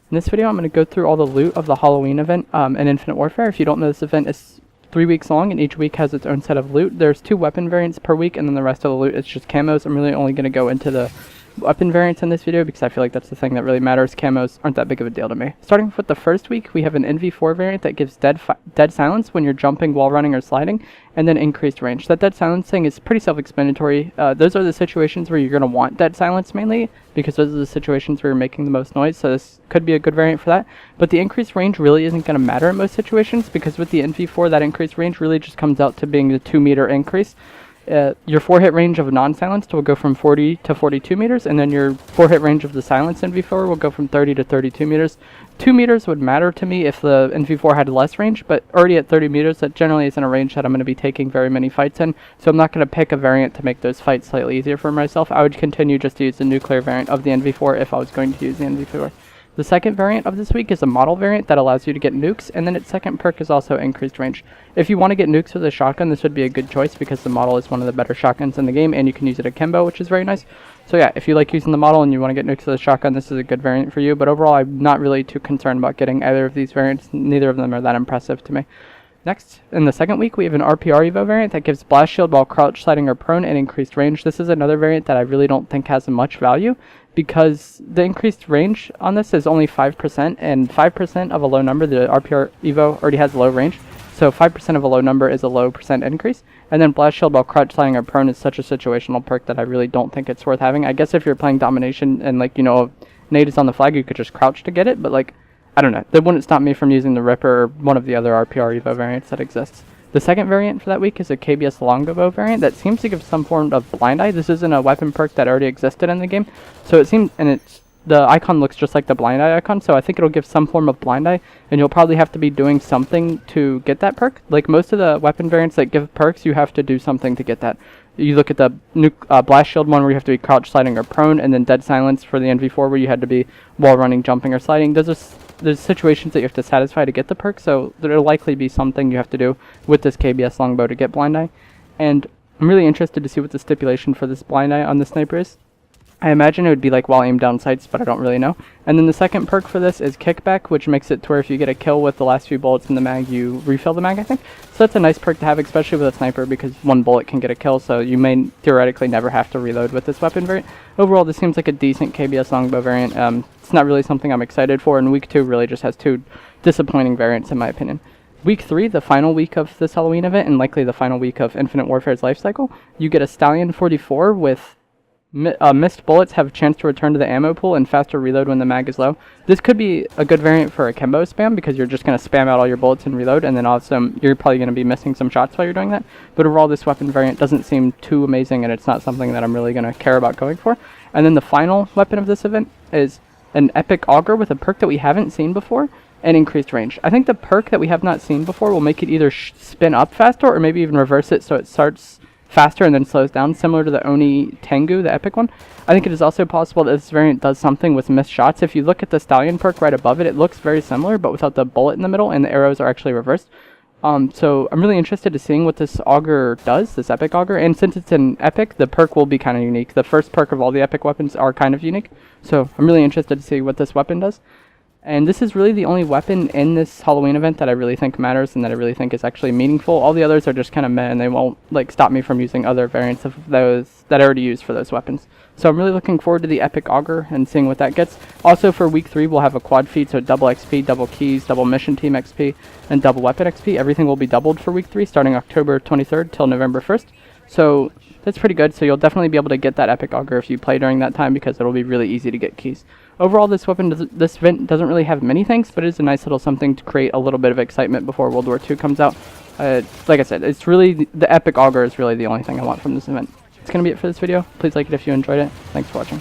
In this video, I'm going to go through all the loot of the Halloween event in Infinite Warfare. If you don't know, this event is 3 weeks long, and each week has its own set of loot. There's 2 weapon variants per week, and then the rest of the loot is just camos. I'm really only going to go into the weapon variants in this video because I feel like that's the thing that really matters. Camos aren't that big of a deal to me. Starting with the first week, we have an NV4 variant that gives dead silence when you're jumping, wall running, or sliding, and then increased range. That dead silence thing is pretty self-explanatory. Those are the situations where you're going to want dead silence mainly, because those are the situations where you're making the most noise, so this could be a good variant for that. But the increased range really isn't going to matter in most situations, because with the NV4, that increased range really just comes out to being the 2-meter increase. Your 4-hit range of non-silenced will go from 40 to 42 meters, and then your 4-hit range of the silenced NV4 will go from 30 to 32 meters. 2 meters would matter to me if the NV4 had less range, but already at 30 meters, that generally isn't a range that I'm going to be taking very many fights in, so I'm not going to pick a variant to make those fights slightly easier for myself. I would continue just to use the nuclear variant of the NV4 if I was going to use the NV4. The second variant of this week is a model variant that allows you to get nukes, and then its second perk is also increased range. If you want to get nukes with a shotgun, this would be a good choice because the model is one of the better shotguns in the game, and you can use it akimbo, which is very nice. So yeah, if you like using the model and you want to get nukes with a shotgun, this is a good variant for you, but overall I'm not really too concerned about getting either of these variants. Neither of them are that impressive to me. Next, in the second week, we have an RPR Evo variant that gives blast shield while crouch, sliding, or prone, and increased range. This is another variant that I really don't think has much value, because the increased range on this is only 5%, and 5% of a low number, the RPR Evo already has low range, so 5% of a low number is a low percent increase. And then blast shield while crouch, sliding, or prone is such a situational perk that I really don't think it's worth having. I guess if you're playing domination and, like, you know, nade is on the flag, you could just crouch to get it, but, like, I don't know. That wouldn't stop me from using the Ripper or one of the other RPR Evo variants that exists. The second variant for that week is a KBS longbow variant that seems to give some form of blind eye. This isn't a weapon perk that already existed in the game, so it seems, and the icon looks just like the blind eye icon, so I think it'll give some form of blind eye, and you'll probably have to be doing something to get that perk. Like most of the weapon variants that give perks, you have to do something to get that. You look at the blast shield one where you have to be crouch, sliding, or prone, and then dead silence for the NV4 where you had to be wall running, jumping, or sliding. There's situations that you have to satisfy to get the perk, so there'll likely be something you have to do with this KBS longbow to get blind eye. And I'm really interested to see what the stipulation for this blind eye on the sniper is. I imagine it would be like while aimed down sights, but I don't really know. And then the second perk for this is kickback, which makes it to where if you get a kill with the last few bullets in the mag, you refill the mag, I think. So that's a nice perk to have, especially with a sniper, because one bullet can get a kill, so you may theoretically never have to reload with this weapon variant. Overall, this seems like a decent KBS longbow variant. It's not really something I'm excited for, and week 2 really just has 2 disappointing variants in my opinion. Week 3, the final week of this Halloween event, and likely the final week of Infinite Warfare's life cycle, you get a Stallion 44 with missed bullets have a chance to return to the ammo pool and faster reload when the mag is low. This could be a good variant for akimbo spam because you're just going to spam out all your bullets and reload, and then also you're probably going to be missing some shots while you're doing that. But overall, this weapon variant doesn't seem too amazing, and it's not something that I'm really going to care about going for. And then the final weapon of this event is an epic auger with a perk that we haven't seen before and increased range. I think the perk that we have not seen before will make it either spin up faster or maybe even reverse it so it starts faster and then slows down, similar to the Oni Tengu, the epic one. I think it is also possible that this variant does something with missed shots. If you look at the Stallion perk right above it, it looks very similar, but without the bullet in the middle, and the arrows are actually reversed. So I'm really interested in seeing what this auger does, this epic auger, and since it's an epic, the perk will be kind of unique. The first perk of all the epic weapons are kind of unique, so I'm really interested to see what this weapon does. And this is really the only weapon in this Halloween event that I really think matters and that I really think is actually meaningful. All the others are just kind of meh, and they won't like stop me from using other variants of those that I already use for those weapons. So I'm really looking forward to the epic auger and seeing what that gets. Also for week 3, we'll have a quad feed, so double XP, double keys, double mission team XP, and double weapon XP. Everything will be doubled for week 3 starting October 23rd till November 1st. So that's pretty good, so you'll definitely be able to get that epic auger if you play during that time because it'll be really easy to get keys. Overall, this event doesn't really have many things, but it's a nice little something to create a little bit of excitement before World War II comes out. Like I said, it's really, the epic auger is really the only thing I want from this event. It's going to be it for this video. Please like it if you enjoyed it. Thanks for watching.